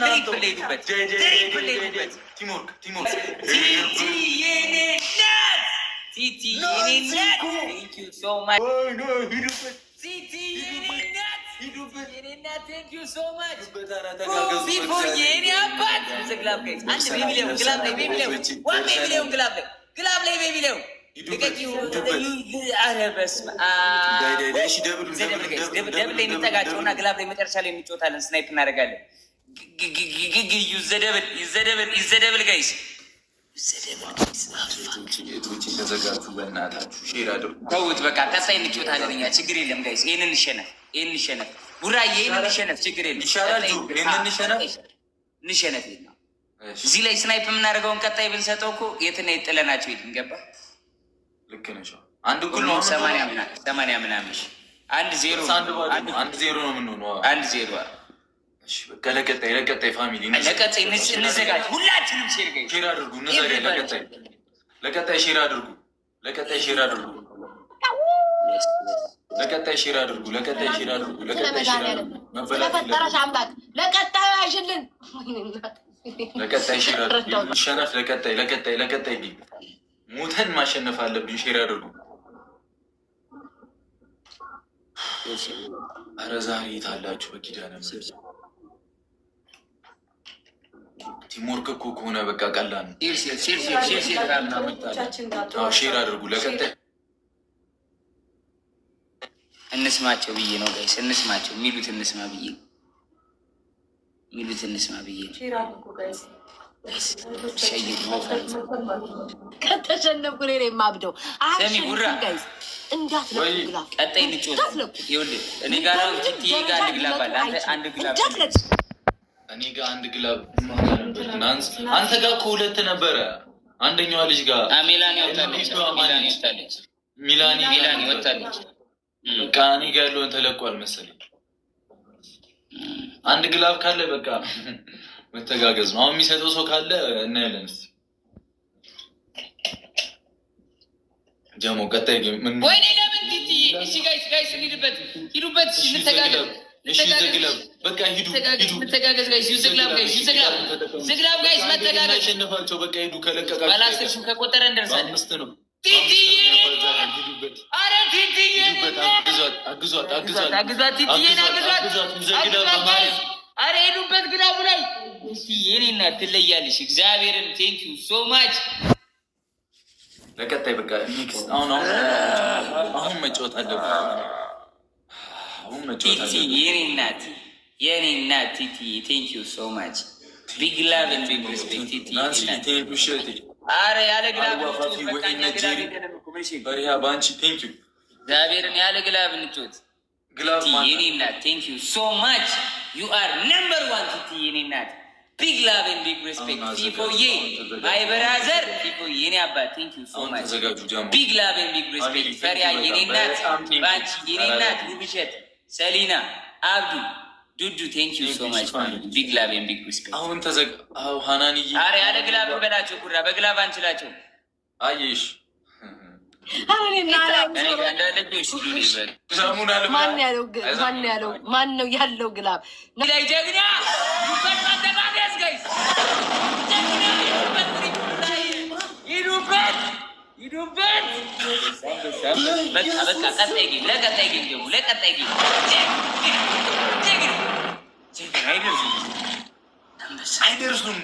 ትሪፕል ሄዱበት ቲሞርክ ቲቲ የኔ ናት ቲቲ የኔ ናት ቴንክ ዩ ሶ ማች ቲቲ የኔ ናት የኔ ናት ቴንክ ዩ ሶ ማች ፊፎ የኔ አባት ግላብ ጋይስ አንድ ቤቢ ሌው ግላብ ላይ ቤቢ ሌው ዋን ቤቢ ሌው ግላብ ላይ ቤቢ ሌው ደብል ላይ የሚጠጋቸውና ግላብ ላይ መጨረሻ ላይ የሚጫወታለን ስናይፕ እናደርጋለን። ይዘደብል ጋይስ ተውት በቃ ቀጣይ እንጫወታለን እኛ ችግር የለም ጋይስ። ይህን እንሸነፍ ቡራዬ ይህን እንሸነፍ ችግር የለም እንሸነፍ። እዚህ ላይ ስናይፕ የምናደርገውን ቀጣይ ብንሰጠው እኮ የትና የጥለናቸው የት እንገባ። ልክ ነሽ። አንድ እኩል ነው 80 ምናምን 1-0 ነው የምንሆነው 1-0 ለቀጣይ ፋሚሊ ለቀጣይ እንዘጋጅ። ሁላችንም ሼር አድርጉ። ለቀጣይ ሼር አድርጉ። ስለፈጠረሽ አምላክ ለቀጣዩ ያዥልን። ለቀጣይ ሼር አድርጉ። ሸነፍ ለቀጣይ ሞተን ማሸነፍ አለብን። ሼር አድርጉ። ኧረ ዛሬ የታላችሁ በኪዳነ ቲሞርክ እኮ ከሆነ በቃ ቀላል ነው። ሼር አድርጉ። ለቀጣይ እንስማቸው ብዬ ነው ጋይስ። እንስማቸው የሚሉት እንስማ ብዬ ከተሸነፍኩ እኔ ነኝ የማብደው። ጋይስ እንዳትለቁ ቀጣይ እንጫወት። ይኸውልህ እኔ ጋር ቲቲዬ ጋር አንድ ግላብ አለ። አንድ ግላብ እኔ ጋር አንድ ግላብ አንተ ጋር እኮ ሁለት ነበረ። አንደኛዋ ልጅ ጋር ሚላኒ ወጣለች። በቃ እኔ ጋር ያለውን ተለቋል መሰለኝ። አንድ ግላብ ካለ በቃ መተጋገዝ ነው። አሁን የሚሰጠው ሰው ካለ እናያለን። እስኪ ጀሞ ቀጣይ ምን ወይኔ ለምን ቲቲዬ? እሺ ጋይስ ሂዱበት እንተጋገዝ። በቃ ሂዱ መተጋገዝ ጋይስ ዝግላብ ጋይስ መተጋገዝ አሸነፋቸው። በቃ ሂዱ። ከለቀቃችሁ ባላስርሽም ከቆጠረ እንደርሳለን። 5 ነው። ቲቲዬ አረ ቲቲዬ አግዟት ቲቲዬ አረ ሄዱበት ግላቡ ላይ የኔ እናት ትለያለሽ። እግዚአብሔርን ቴንክ ዩ ሶ ማች። ለቀጣይ በቃ ኔክስት አሁን መጫወት አለብን። ቲቲ የኔ እናት ቲቲ ቴንክ ዩ ሶ ማች። ቢግ ላቭ ኤንድ ቢግ ሪስፔክት ቲቲ። አረ ያለ ግላብ እግዚአብሔርን ያለ ግላብ እንጫወት። የኔ እናት ቴንክ ዩ ሶ ማች። ዩ አር ነምበር 1 ቲቲ የኔ እናት። ቢግ ላቭ ኤንድ ቢግ ሪስፔክት ቲፎዬ ማይ ብራዘር ቲፎዬ የኔ አባት ቴንክ ዩ ሶ ማች። ቢግ ላቭ ኤንድ ቢግ ሪስፔክት ፈሪያ የኔ እናት፣ ባንቺ የኔ እናት፣ ውብሸት፣ ሰሊና፣ አብዱ፣ ዱዱ ቴንክ ዩ ሶ ማች። ቢግ ላቭ ኤንድ ቢግ ሪስፔክት። አሁን ሃናንዬ አረ ያለ ግላብ እንበላቸው። ጉራ በግላብ አንችላቸው። አየሽ ማን ነው ያለው ግላብ ላይ ጀግና ሂዱበት። በቃ ቀጣይ ጌም ለቀጣይ ጌም ደግሞ ለቀጣይ ጌም አይደርሱም።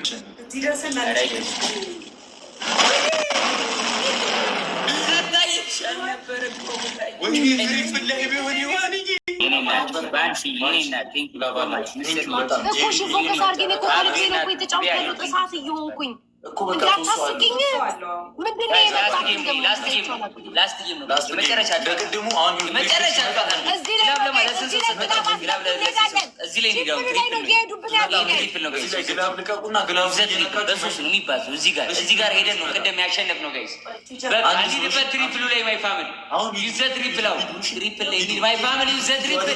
እዚህ ጋር ሄደን ነው ቅድም ያሸነፍ ነው ጋይስ። በቃ ትሪፕሉ ላይ ማይ ፋሚሊ ዩዘ ትሪፕል አው ትሪፕል ላይ ማይ ፋሚሊ ዩዘ ትሪፕል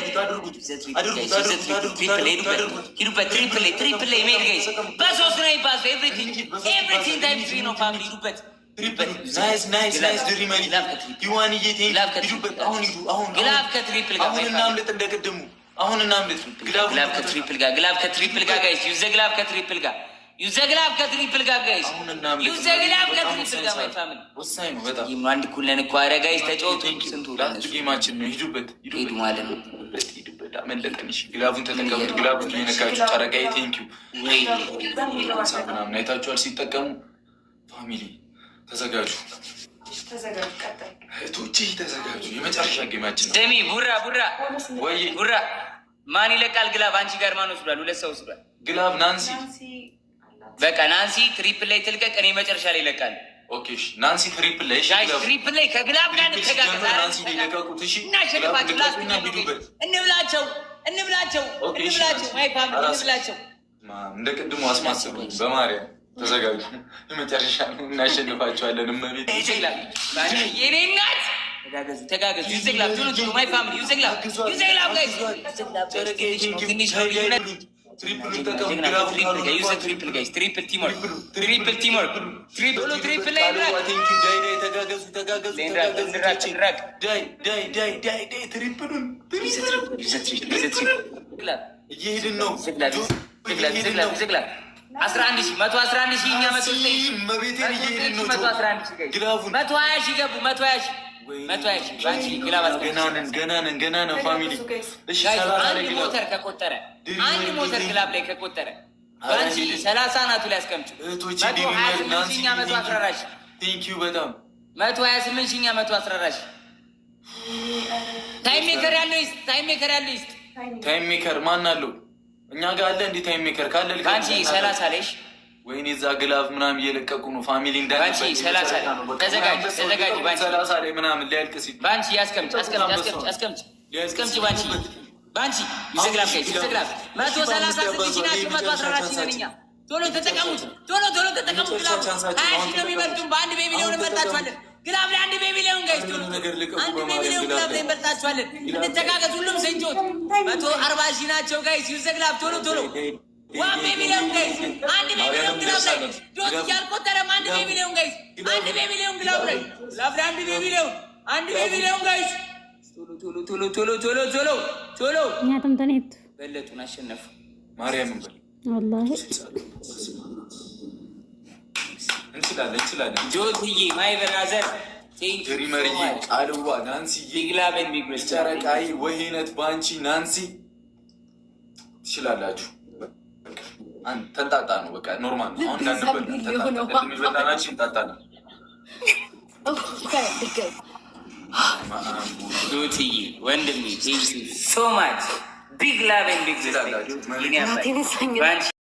ትሪፕል ላይ ሜድ ጋይስ በሶስት ነው ይባዝ ኤቭሪቲንግ ታይም ፍሪ ነው ፋሚሊ ዩበት ናይስ ድሪመኒ ዩዋን እየቴ ሂዱበት። አሁን ግላብ ከትሪፕል ጋር አሁን እናምልጥ እንደቀደሙ አሁን እናምልጥ። ግላብ ከትሪፕል ጋር ግላብ ከትሪፕል ጋር ጋይስ ዩዘ ግላብ ከትሪፕል ጋር ዩዘ ግላብ ከትሪፕል ጋር ጋይስ ዩዘ ግላብ ከትሪፕል ጋር ማይ ፋሚሊ ወሳኝ ነው በጣም ጌም አንድ ኩለን እኮ አረ ጋይስ ተጫወቱ። ስንቱ ላስት ጌማችን ነው። ሂዱበት ሂዱ ማለት ነው። ሂዱበት አመለጠን። እሺ ግላቡን ተጠቀሙት። ግላቡን የነካችሁ ጨረቃዬ ቴንኪው ወይ ምናምን አይታችኋል ሲጠቀሙ። ፋሚሊ ተዘጋጁ። እህቶቼ ተዘጋጁ። የመጨረሻ ጌማችን ነው። ደሚ ቡራ ወይ ቡራ ማን ይለቃል? ግላብ አንቺ ጋር ማን ወስዷል? ሁለት ሰው ወስዷል። ግላብ ናንሲ በቃ ናንሲ ትሪፕል ላይ ትልቀቅ። እኔ መጨረሻ ላይ ይለቃል። ኦኬ እሺ ናንሲ ትሪፕል ላይ እሺ ትሪፕል ላይ ከግላብ ጋር ተጋግዛ ናንሲ ሊለቀቁት እሺ እናሸንፋቸው። ላስት እንብላቸው ማይ ፋሚሊ እንብላቸው። እንደ ቅድሙ አስማስቡ። በማርያም ተዘጋጁ። የመጨረሻ ነው። እናሸንፋቸዋለን። እመቤት የኔ እናት ተጋገዙ። ዩዘግላብ ቶሎ ቶሎ ማይ ፋሚሊ ዩዘግላብ ጋይስ ትንሽ ትሪፕል ቲምወርክ ላይ እየሄድን ነው። 11,000 እኛ 120 ሺህ ገቡ። 120 ገና ነን ፋሚሊ። አንድ ሞተር ከቆጠረ አንድ ሞተር ግላብ ላይ ከቆጠረ ባንቺ 30 ናቱ ላይ አስቀምጪ። 128 ሺህ 114 ቴንኪው በጣም 128 ሺህ 114 ታይም ሜከር ያለው ይስጥ። ታይም ሜከር ማን አለው? እኛ ጋር አለ እንዴ? ታይም ሜከር ካለ ባንቺ 30 ላይ ወይኔ እዛ ግላብ ምናምን እየለቀቁ ነው ፋሚሊ። ባንቺ 30 ላይ ተዘጋጅ። ባንቺ 30 ላይ ምናምን ሊያልቅ ሲል ባንቺ አስቀምጪ። ባንቺ ይዘግላብ 136 ሺህ ናቸው። 114 ሺህ ነን እኛ። ቶሎ ተጠቀሙት። ግላብ 20 ሺህ ነው የሚመርጡን። በአንድ ቤቢ ሊሆን እንበልጣችኋለን። ግላብ ላይ አንድ ቤቢ ሊሆን ጋይስ ቶሎ አንድ ቤቢ ሊሆን ግላብ ላይ እንበልጣችኋለን። እንተጋገዝ። ሁሉም ሰንጆት 140 ሺህ ናቸው ጋይስ። ይዘግላብ ቶሎ ዋን ቤቢ ሊሆን ጋይስ። አንድ ቤቢ ሊሆን ግላብ ላይ ዶት ያልቆጠረም አንድ ቤቢ ሊሆን ጋይስ። አንድ ቤቢ ሊሆን ግላብ ላይ አንድ ቤቢ ሊሆን ጋይስ። ቶሎ እኛም ተነህቱ በለጡን አሸነፉ። ማርያም እንበል ወላሂ እንችላለን። ጆትዬ ማይ ብራዘር ጀሪመሪ ቃልዋ ናንሲ ግላብን ቢግረስ ጨረቃይ ወይነት ባንቺ ናንሲ ትችላላችሁ። ተንጣጣ ነው በቃ ኖርማል ነው። አሁን እንዳንበላናችን እንጣጣ ነው። ጆትዬ ወንድሜ ቴንክ ዩ ሶ ማች ቢግ ላቭ ኤንድ ቢግ ሪስፔክት